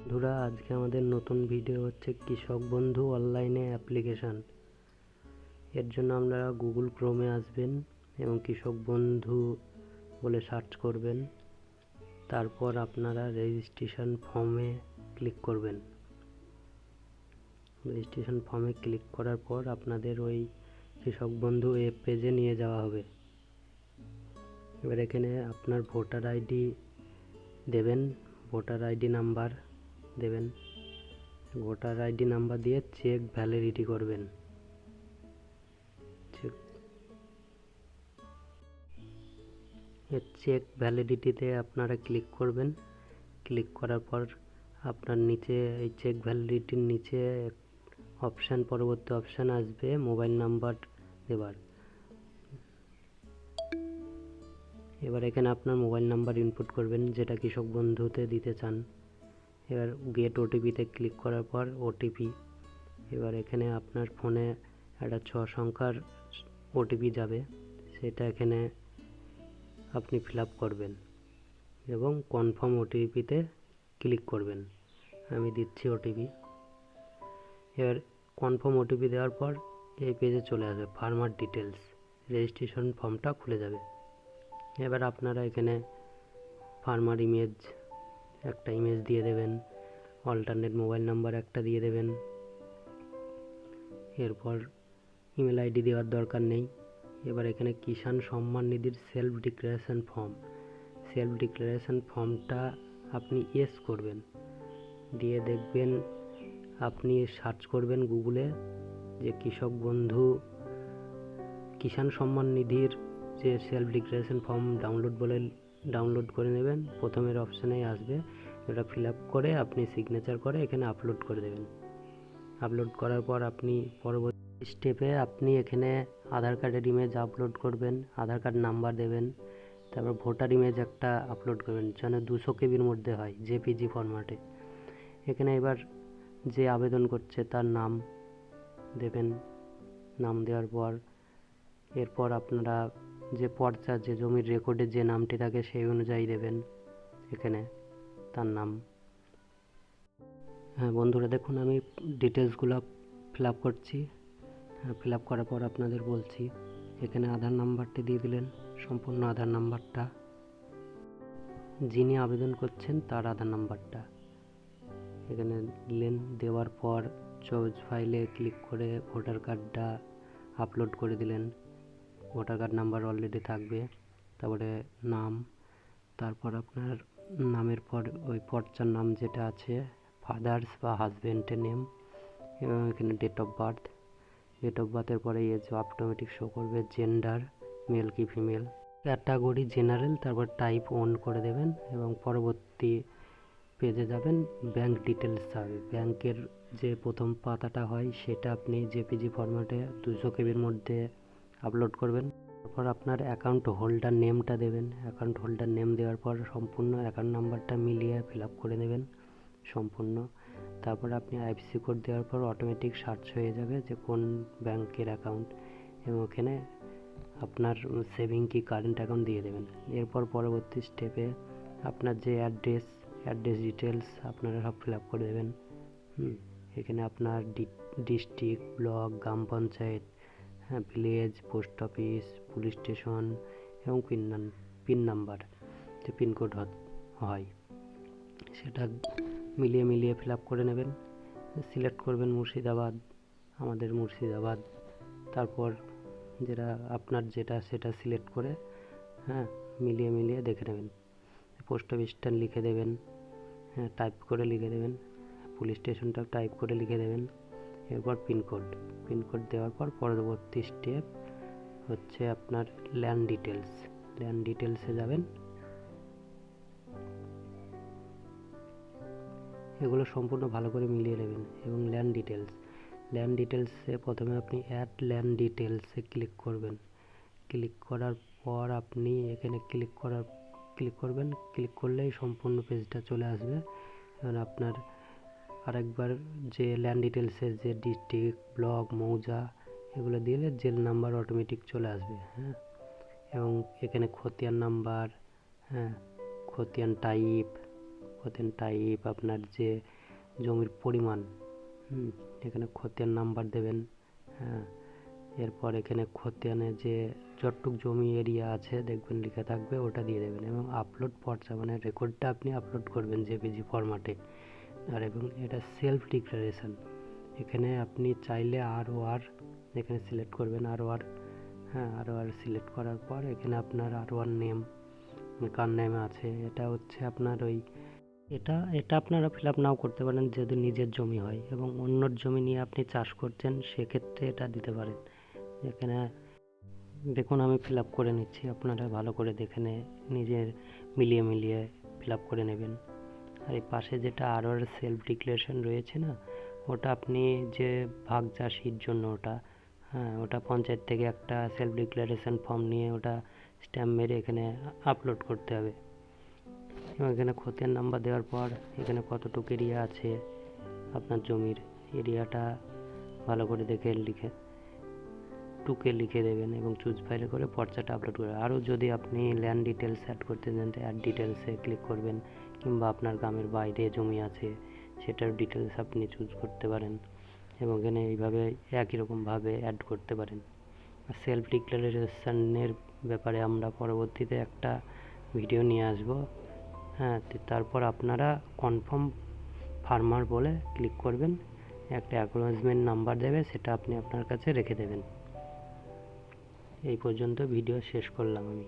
বন্ধুরা, আজকে আমাদের নতুন ভিডিও হচ্ছে কৃষক বন্ধু অনলাইনে অ্যাপ্লিকেশান। এর জন্য আপনারা গুগল ক্রোমে আসবেন এবং কৃষক বন্ধু বলে সার্চ করবেন। তারপর আপনারা রেজিস্ট্রেশন ফর্মে ক্লিক করবেন। রেজিস্ট্রেশন ফর্মে ক্লিক করার পর আপনাদের ওই কৃষক বন্ধু ওয়েব পেজে নিয়ে যাওয়া হবে। এবার এখানে আপনার ভোটার আইডি দেবেন, ভোটার আইডি নাম্বার দেবেন। ভোটার আইডি নাম্বার দিয়ে চেক ভ্যালিডিটি করবেন। চেক ভ্যালিডিটিতে আপনারা ক্লিক করবেন। ক্লিক করার পর আপনার নিচে এই চেক ভ্যালিডিটির নিচে পরবর্তী অপশান আসবে মোবাইল নাম্বার দেবার। এবার এখানে আপনার মোবাইল নাম্বার ইনপুট করবেন যেটা কৃষক বন্ধুতে দিতে চান। এবার গেট ওটিপিতে ক্লিক করার পর ওটিপি, এবার এখানে আপনার ফোনে একটা 6 সংখ্যার ওটিপি যাবে, সেটা এখানে আপনি ফিল আপ করবেন এবং কনফার্ম ওটিপিতে ক্লিক করবেন। আমি দিচ্ছি ওটিপি। এবার কনফার্ম ওটিপি দেওয়ার পর এই পেজে চলে আসবে ফার্মার ডিটেলস, রেজিস্ট্রেশন ফর্মটা খুলে যাবে। এবার আপনারা এখানে ফার্মার ইমেজ একটা ইমেজ দিয়ে দেবেন, অল্টারনেট মোবাইল নাম্বার একটা দিয়ে দেবেন। এরপর ইমেল আইডি দেওয়ার দরকার নেই। এবার এখানে কিষাণ সম্মান নিধির সেলফ ডিক্লারেশন ফর্মটা আপনি ইয়েস করবেন। দিয়ে দেখবেন, আপনি সার্চ করবেন গুগলে যে কৃষক বন্ধু কিষাণ সম্মান নিধির যে সেলফ ডিক্লারেশন ফর্ম ডাউনলোড করে নেবেন। প্রথমের অপশানেই আসবে, এটা ফিল আপ করে আপনি সিগনেচার করে এখানে আপলোড করে দেবেন। আপলোড করার পর আপনি পরবর্তী স্টেপে আপনি এখানে আধার কার্ডের ইমেজ আপলোড করবেন, আধার কার্ড নাম্বার দেবেন, তারপর ভোটার ইমেজ একটা আপলোড করবেন যেন 200 কেবির মধ্যে হয়, জেপিজি ফরম্যাটে। এখানে এবার যে আবেদন করছে তার নাম দেবেন। নাম দেওয়ার পর এরপর আপনারা যে পর্চা, যে জমির রেকর্ডে যে নামটি থাকে সেই অনুযায়ী দেবেন এখানে তার নাম। হ্যাঁ বন্ধুরা, দেখুন আমি ডিটেলসগুলো ফিল আপ করছি। ফিল আপ করার পর আপনাদের বলছি, এখানে আধার নাম্বারটি দিয়ে দিলেন, সম্পূর্ণ আধার নাম্বারটা, যিনি আবেদন করছেন তার আধার নাম্বারটা এখানে দিলেন। দেওয়ার পর চয়েস ফাইলে ক্লিক করে ভোটার কার্ডটা আপলোড করে দিলেন। ভোটার কার্ড নাম্বার অলরেডি থাকবে, তারপরে নাম, তারপর আপনার নামের পর ওই পর্চার নাম যেটা আছে, ফাদার্স বা হাজব্যান্ডের নেম, এবং এখানে ডেট অফ বার্থের পরে এজ অটোমেটিক শো করবে, জেন্ডার মেল কি ফিমেল, ক্যাটাগরি জেনারেল, তারপর টাইপ অন করে দেবেন এবং পরবর্তী পেজে যাবেন। ব্যাংক ডিটেলস চাবে, ব্যাংকের যে প্রথম পাতাটা হয় সেটা আপনি জেপিজি ফরম্যাটে 200 কেবির মধ্যে আপলোড করবেন। তারপর আপনার অ্যাকাউন্ট হোল্ডার নেমটা দেবেন। অ্যাকাউন্ট হোল্ডার নেম দেওয়ার পর সম্পূর্ণ অ্যাকাউন্ট নাম্বারটা মিলিয়ে ফিল আপ করে দেবেন সম্পূর্ণ। তারপর আপনি আইএফএসসি কোড দেওয়ার পর অটোমেটিক সার্চ হয়ে যাবে যে কোন ব্যাংকের অ্যাকাউন্ট, এবং ওখানে আপনার সেভিং কি কারেন্ট অ্যাকাউন্ট দিয়ে দেবেন। এরপর পরবর্তী স্টেপে আপনার যে অ্যাড্রেস ডিটেলস আপনারা সব ফিল আপ করে দেবেন। এখানে আপনার ডিস্ট্রিক্ট, ব্লক, গ্রাম panchayat, village, post office, police station এবং পিন নাম্বার, যে পিনকোড হয় সেটা মিলিয়ে ফিল আপ করে নেবেন। সিলেক্ট করবেন মুর্শিদাবাদ, আমাদের মুর্শিদাবাদ। তারপর যেটা সেটা সিলেক্ট করে মিলিয়ে দেখে নেবেন। পোস্ট অফিসটা লিখে দেবেন, টাইপ করে লিখে দেবেন, পুলিশ স্টেশনটা টাইপ করে লিখে দেবেন। এরপর পিনকোড দেওয়ার পর পরবর্তী স্টেপ হচ্ছে আপনার ল্যান্ড ডিটেলসে যাবেন। এগুলো সম্পূর্ণ ভালো করে মিলিয়ে নেবেন। এবং ল্যান্ড ডিটেলসে প্রথমে আপনি অ্যাড ল্যান্ড ডিটেলসে ক্লিক করবেন। ক্লিক করার পর আপনি এখানে ক্লিক করবেন। ক্লিক করলেই সম্পূর্ণ পেজটা চলে আসবে। এবার আপনার আরেকবার যে ল্যান্ড ডিটেলসের যে ডিস্ট্রিক্ট, ব্লক, মৌজা এগুলো দিলে জেল নাম্বার অটোমেটিক চলে আসবে। এবং এখানে খতিয়ান নাম্বার, খতিয়ান টাইপ, খতিয়ান টাইপ, আপনার যে জমির পরিমাণ, এখানে খতিয়ান নাম্বার দেবেন। হ্যাঁ, এরপর এখানে খতিয়ানে যে যতটুক জমি এরিয়া আছে দেখবেন লেখা থাকবে, ওটা দিয়ে দেবেন এবং আপলোড পর্চা মানে রেকর্ডটা আপনি আপলোড করবেন জেপিজি ফরম্যাটে। আর এবং এটা সেলফ ডিক্লারেশন, এখানে আপনি চাইলে ROR এখানে সিলেক্ট করবেন, ROR। হ্যাঁ, ROR সিলেক্ট করার পর এখানে আপনার ROR নেম কার নেমে আছে, এটা হচ্ছে আপনার ওই এটা আপনারা ফিল আপ নাও করতে পারেন যদি নিজের জমি হয়, এবং অন্যর জমি নিয়ে আপনি চাষ করছেন সেক্ষেত্রে এটা দিতে পারেন। এখানে দেখুন আমি ফিল আপ করে নিচ্ছি, আপনারা ভালো করে দেখে নিজের মিলিয়ে ফিল আপ করে নেবেন। আর এই পাশে যেটা ROR সেলফ ডিক্লারেশন রয়েছে না, ওটা আপনি যে ভাগ চাষির জন্য ওটা, হ্যাঁ, ওটা পঞ্চায়েত থেকে একটা সেলফ ডিক্লারেশন ফর্ম নিয়ে ওটা স্ট্যাম্প মেরে এখানে আপলোড করতে হবে। এবং এখানে খতিয়ান নাম্বার দেওয়ার পর এখানে কতটুকু এরিয়া আছে আপনার জমির, এরিয়াটা ভালো করে দেখে লিখে দেবেন এবং চুজ ফাইলে করে পর্চাটা আপলোড করবেন। আরও যদি আপনি ল্যান্ড ডিটেলস অ্যাড করতে চান তো অ্যাড ডিটেলসে ক্লিক করবেন, কিংবা আপনার গ্রামের বাইরে জমি আছে সেটার ডিটেলস আপনি চুজ করতে পারেন এবং এখানে এইভাবে একই রকমভাবে অ্যাড করতে পারেন। আর সেলফ ডিক্লারেশনের ব্যাপারে আমরা পরবর্তীতে একটা ভিডিও নিয়ে আসব। হ্যাঁ, তারপর আপনারা কনফার্ম ফার্মার বলে ক্লিক করবেন, একটা অ্যাকনোলেজমেন্ট নাম্বার দেবে, সেটা আপনি আপনার কাছে রেখে দেবেন। এই পর্যন্ত ভিডিও শেষ করলাম আমি।